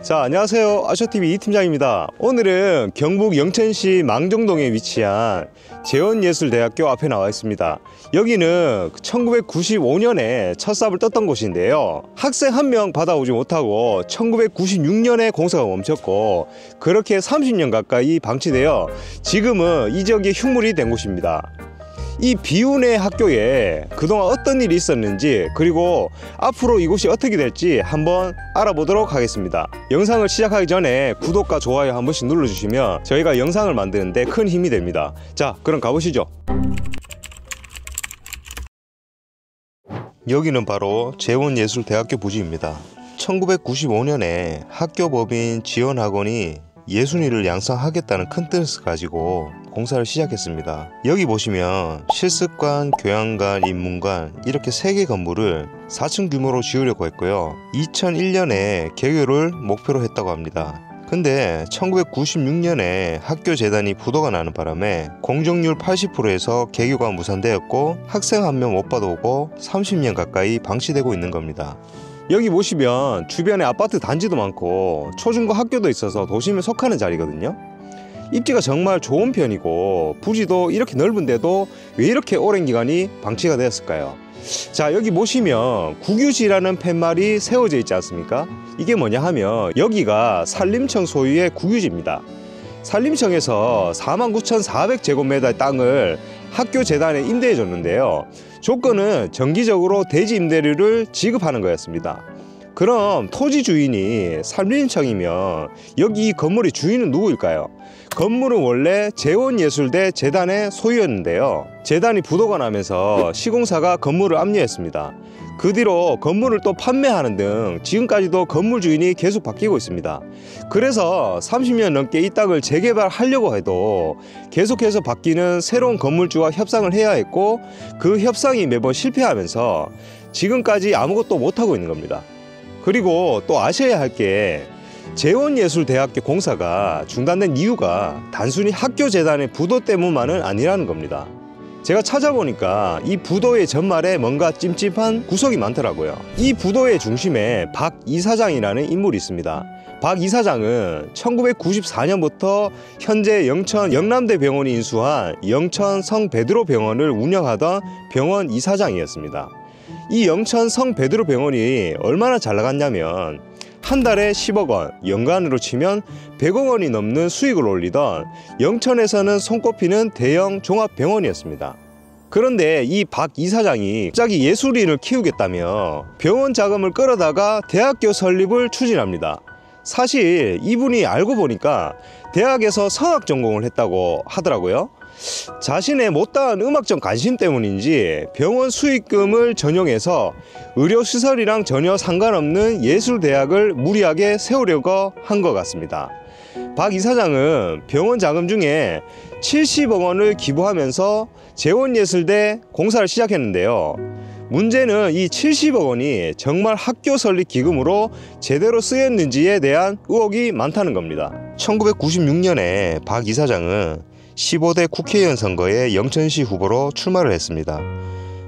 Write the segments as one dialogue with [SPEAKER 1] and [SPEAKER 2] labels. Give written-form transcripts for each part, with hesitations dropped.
[SPEAKER 1] 자, 안녕하세요. 아셔TV 이팀장입니다. 오늘은 경북 영천시 망정동에 위치한 재원예술대학교 앞에 나와 있습니다. 여기는 1995년에 첫 삽을 떴던 곳인데요. 학생 한 명 받아오지 못하고 1996년에 공사가 멈췄고 그렇게 30년 가까이 방치되어 지금은 이 지역의 흉물이 된 곳입니다. 이 비운의 학교에 그동안 어떤 일이 있었는지, 그리고 앞으로 이곳이 어떻게 될지 한번 알아보도록 하겠습니다. 영상을 시작하기 전에 구독과 좋아요 한 번씩 눌러주시면 저희가 영상을 만드는데 큰 힘이 됩니다. 자, 그럼 가보시죠. 여기는 바로 재원예술대학교 부지입니다. 1995년에 학교법인 지원학원이 예순이를 양성하겠다는 큰 뜻을 가지고 공사를 시작했습니다. 여기 보시면 실습관, 교양관, 인문관 이렇게 3개 건물을 4층 규모로 지으려고 했고요. 2001년에 개교를 목표로 했다고 합니다. 근데 1996년에 학교 재단이 부도가 나는 바람에 공정률 80%에서 개교가 무산되었고 학생 한 명 못 받아오고 30년 가까이 방치되고 있는 겁니다. 여기 보시면 주변에 아파트 단지도 많고 초중고 학교도 있어서 도심에 속하는 자리거든요. 입지가 정말 좋은 편이고 부지도 이렇게 넓은데도 왜 이렇게 오랜 기간이 방치가 되었을까요? 자, 여기 보시면 국유지라는 팻말이 세워져 있지 않습니까? 이게 뭐냐 하면 여기가 산림청 소유의 국유지입니다. 산림청에서 49,400제곱미터의 땅을 학교 재단에 임대해 줬는데요. 조건은 정기적으로 대지 임대료를 지급하는 거였습니다. 그럼 토지 주인이 산림청이면 여기 이 건물의 주인은 누구일까요? 건물은 원래 재원예술대 재단의 소유였는데요. 재단이 부도가 나면서 시공사가 건물을 압류했습니다. 그 뒤로 건물을 또 판매하는 등 지금까지도 건물 주인이 계속 바뀌고 있습니다. 그래서 30년 넘게 이 땅을 재개발하려고 해도 계속해서 바뀌는 새로운 건물주와 협상을 해야 했고 그 협상이 매번 실패하면서 지금까지 아무것도 못하고 있는 겁니다. 그리고 또 아셔야 할 게 재원예술대학교 공사가 중단된 이유가 단순히 학교 재단의 부도 때문만은 아니라는 겁니다. 제가 찾아보니까 이 부도의 전말에 뭔가 찜찜한 구석이 많더라고요. 이 부도의 중심에 박 이사장이라는 인물이 있습니다. 박 이사장은 1994년부터 현재 영천 영남대병원이 인수한 영천 성베드로병원을 운영하던 병원 이사장이었습니다. 이 영천 성베드로병원이 얼마나 잘 나갔냐면 한 달에 10억 원, 연간으로 치면 100억 원이 넘는 수익을 올리던 영천에서는 손꼽히는 대형 종합병원이었습니다. 그런데 이 박 이사장이 갑자기 예술인을 키우겠다며 병원 자금을 끌어다가 대학교 설립을 추진합니다. 사실 이분이 알고 보니까 대학에서 성악 전공을 했다고 하더라고요. 자신의 못다한 음악적 관심 때문인지 병원 수익금을 전용해서 의료시설이랑 전혀 상관없는 예술대학을 무리하게 세우려고 한 것 같습니다. 박 이사장은 병원 자금 중에 70억 원을 기부하면서 재원예술대 공사를 시작했는데요. 문제는 이 70억 원이 정말 학교 설립 기금으로 제대로 쓰였는지에 대한 의혹이 많다는 겁니다. 1996년에 박 이사장은 15대 국회의원 선거에 영천시 후보로 출마를 했습니다.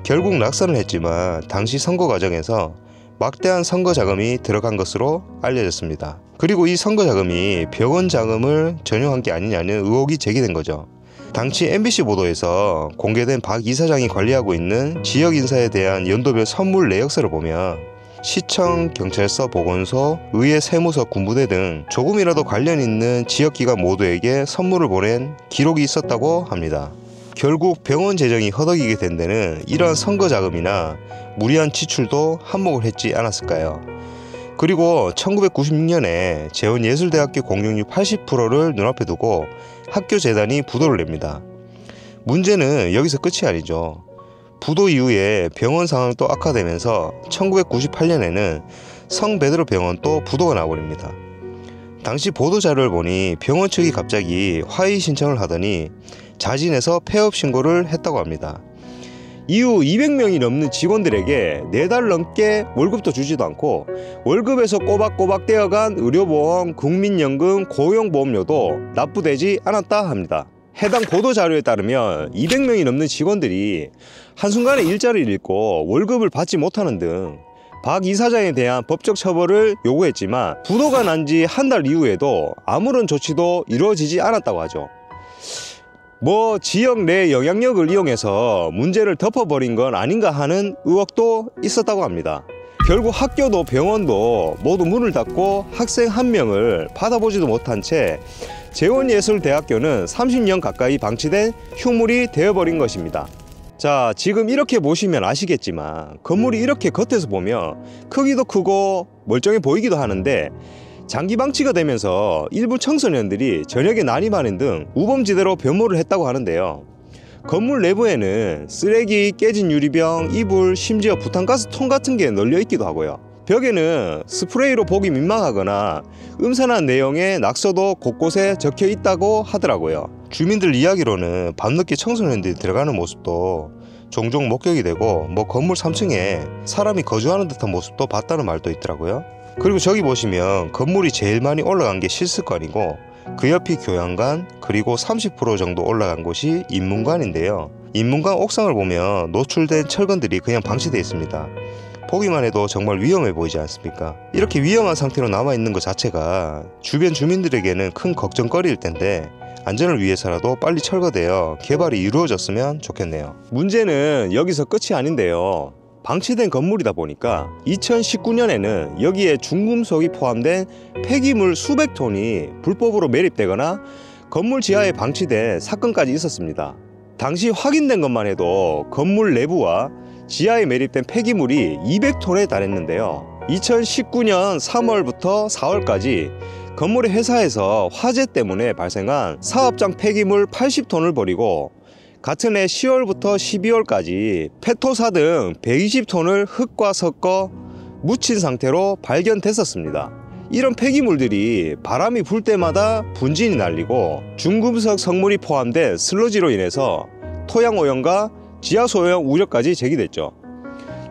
[SPEAKER 1] 결국 낙선을 했지만 당시 선거 과정에서 막대한 선거 자금이 들어간 것으로 알려졌습니다. 그리고 이 선거 자금이 병원 자금을 전용한 게 아니냐는 의혹이 제기된 거죠. 당시 MBC 보도에서 공개된 박 이사장이 관리하고 있는 지역 인사에 대한 연도별 선물 내역서를 보면 시청, 경찰서, 보건소, 의회, 세무서, 군부대 등 조금이라도 관련 있는 지역기관 모두에게 선물을 보낸 기록이 있었다고 합니다. 결국 병원 재정이 허덕이게 된 데는 이러한 선거 자금이나 무리한 지출도 한몫을 했지 않았을까요? 그리고 1996년에 재원예술대학교 공정률 80%를 눈앞에 두고 학교 재단이 부도를 냅니다. 문제는 여기서 끝이 아니죠. 부도 이후에 병원 상황이 또 악화되면서 1998년에는 성베드로 병원도 부도가 나버립니다. 당시 보도자료를 보니 병원 측이 갑자기 화의 신청을 하더니 자진해서 폐업 신고를 했다고 합니다. 이후 200명이 넘는 직원들에게 4달 넘게 월급도 주지도 않고 월급에서 꼬박꼬박 떼어간 의료보험, 국민연금, 고용보험료도 납부되지 않았다 합니다. 해당 보도자료에 따르면 200명이 넘는 직원들이 한순간에 일자리를 잃고 월급을 받지 못하는 등 박 이사장에 대한 법적 처벌을 요구했지만 부도가 난 지 한 달 이후에도 아무런 조치도 이루어지지 않았다고 하죠. 지역 내 영향력을 이용해서 문제를 덮어버린 건 아닌가 하는 의혹도 있었다고 합니다. 결국 학교도 병원도 모두 문을 닫고 학생 한 명을 받아보지도 못한 채 재원예술대학교는 30년 가까이 방치된 흉물이 되어버린 것입니다. 자, 지금 이렇게 보시면 아시겠지만 건물이 이렇게 겉에서 보면 크기도 크고 멀쩡해 보이기도 하는데 장기 방치가 되면서 일부 청소년들이 저녁에 난입하는 등 우범지대로 변모를 했다고 하는데요. 건물 내부에는 쓰레기, 깨진 유리병, 이불, 심지어 부탄가스통 같은 게 널려 있기도 하고요. 벽에는 스프레이로 보기 민망하거나 음산한 내용의 낙서도 곳곳에 적혀 있다고 하더라고요. 주민들 이야기로는 밤늦게 청소년들이 들어가는 모습도 종종 목격이 되고 건물 3층에 사람이 거주하는 듯한 모습도 봤다는 말도 있더라고요. 그리고 저기 보시면 건물이 제일 많이 올라간 게 실습관이고 그 옆이 교양관, 그리고 30% 정도 올라간 곳이 인문관인데요. 인문관 옥상을 보면 노출된 철근들이 그냥 방치되어 있습니다. 보기만 해도 정말 위험해 보이지 않습니까? 이렇게 위험한 상태로 남아있는 것 자체가 주변 주민들에게는 큰 걱정거리일 텐데 안전을 위해서라도 빨리 철거되어 개발이 이루어졌으면 좋겠네요. 문제는 여기서 끝이 아닌데요. 방치된 건물이다 보니까 2019년에는 여기에 중금속이 포함된 폐기물 수백 톤이 불법으로 매립되거나 건물 지하에 방치된 사건까지 있었습니다. 당시 확인된 것만 해도 건물 내부와 지하에 매립된 폐기물이 200톤에 달했는데요. 2019년 3월부터 4월까지 건물의 회사에서 화재 때문에 발생한 사업장 폐기물 80톤을 버리고 같은 해 10월부터 12월까지 페토사 등 120톤을 흙과 섞어 묻힌 상태로 발견됐었습니다. 이런 폐기물들이 바람이 불 때마다 분진이 날리고 중금속 성물이 포함된 슬러지로 인해서 토양 오염과 지하 소형 우려까지 제기됐죠.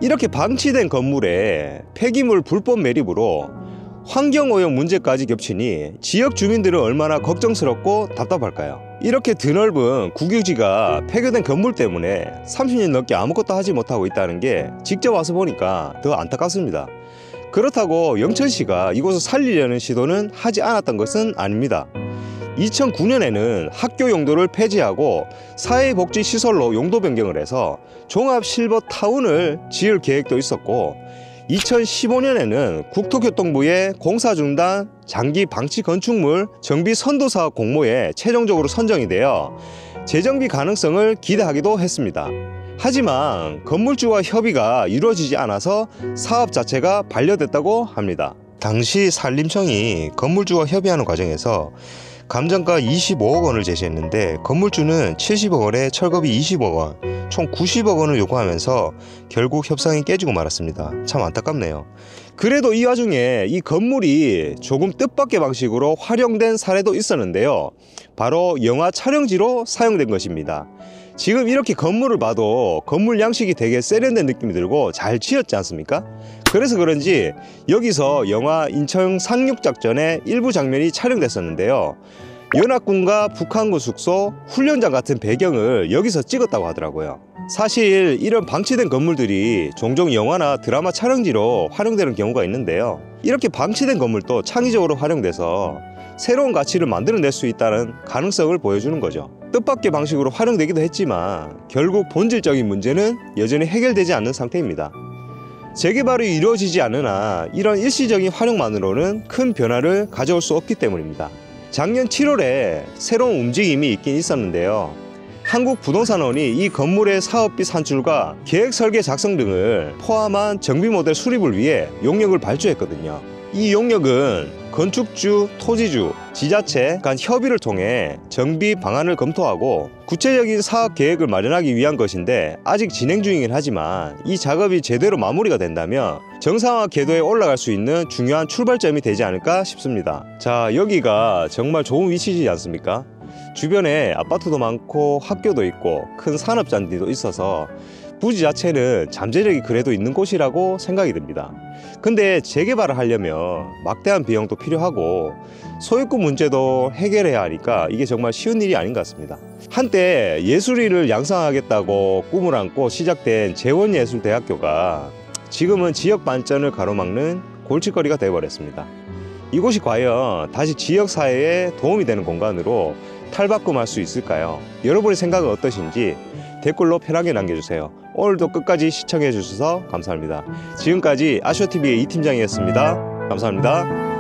[SPEAKER 1] 이렇게 방치된 건물에 폐기물 불법 매립으로 환경오염 문제까지 겹치니 지역 주민들은 얼마나 걱정스럽고 답답할까요? 이렇게 드넓은 국유지가 폐교된 건물 때문에 30년 넘게 아무것도 하지 못하고 있다는 게 직접 와서 보니까 더 안타깝습니다. 그렇다고 영천시가 이곳을 살리려는 시도는 하지 않았던 것은 아닙니다. 2009년에는 학교 용도를 폐지하고 사회복지시설로 용도 변경을 해서 종합실버타운을 지을 계획도 있었고 2015년에는 국토교통부의 공사중단 장기 방치 건축물 정비 선도사업 공모에 최종적으로 선정이 되어 재정비 가능성을 기대하기도 했습니다. 하지만 건물주와 협의가 이루어지지 않아서 사업 자체가 반려됐다고 합니다. 당시 산림청이 건물주와 협의하는 과정에서 감정가 25억 원을 제시했는데 건물주는 70억 원에 철거비 20억 원, 총 90억 원을 요구하면서 결국 협상이 깨지고 말았습니다. 참 안타깝네요. 그래도 이 와중에 이 건물이 조금 뜻밖의 방식으로 활용된 사례도 있었는데요. 바로 영화 촬영지로 사용된 것입니다. 지금 이렇게 건물을 봐도 건물 양식이 되게 세련된 느낌이 들고 잘 지었지 않습니까? 그래서 그런지 여기서 영화 인천 상륙작전의 일부 장면이 촬영됐었는데요. 연합군과 북한군 숙소, 훈련장 같은 배경을 여기서 찍었다고 하더라고요. 사실 이런 방치된 건물들이 종종 영화나 드라마 촬영지로 활용되는 경우가 있는데요. 이렇게 방치된 건물도 창의적으로 활용돼서 새로운 가치를 만들어낼 수 있다는 가능성을 보여주는 거죠. 뜻밖의 방식으로 활용되기도 했지만 결국 본질적인 문제는 여전히 해결되지 않는 상태입니다. 재개발이 이루어지지 않은 한 이런 일시적인 활용만으로는 큰 변화를 가져올 수 없기 때문입니다. 작년 7월에 새로운 움직임이 있긴 있었는데요. 한국부동산원이 이 건물의 사업비 산출과 계획 설계 작성 등을 포함한 정비 모델 수립을 위해 용역을 발주했거든요. 이 용역은 건축주, 토지주, 지자체 간 협의를 통해 정비 방안을 검토하고 구체적인 사업 계획을 마련하기 위한 것인데 아직 진행 중이긴 하지만 이 작업이 제대로 마무리가 된다면 정상화 궤도에 올라갈 수 있는 중요한 출발점이 되지 않을까 싶습니다. 자, 여기가 정말 좋은 위치지 않습니까? 주변에 아파트도 많고 학교도 있고 큰 산업잔디도 있어서 부지 자체는 잠재력이 그래도 있는 곳이라고 생각이 듭니다. 근데 재개발을 하려면 막대한 비용도 필요하고 소유권 문제도 해결해야 하니까 이게 정말 쉬운 일이 아닌 것 같습니다. 한때 예술인을 양성하겠다고 꿈을 안고 시작된 재원예술대학교가 지금은 지역 발전을 가로막는 골칫거리가 되어버렸습니다. 이곳이 과연 다시 지역 사회에 도움이 되는 공간으로 탈바꿈할 수 있을까요? 여러분의 생각은 어떠신지 댓글로 편하게 남겨주세요. 오늘도 끝까지 시청해 주셔서 감사합니다. 지금까지 아쇼TV의 이팀장이었습니다. 감사합니다.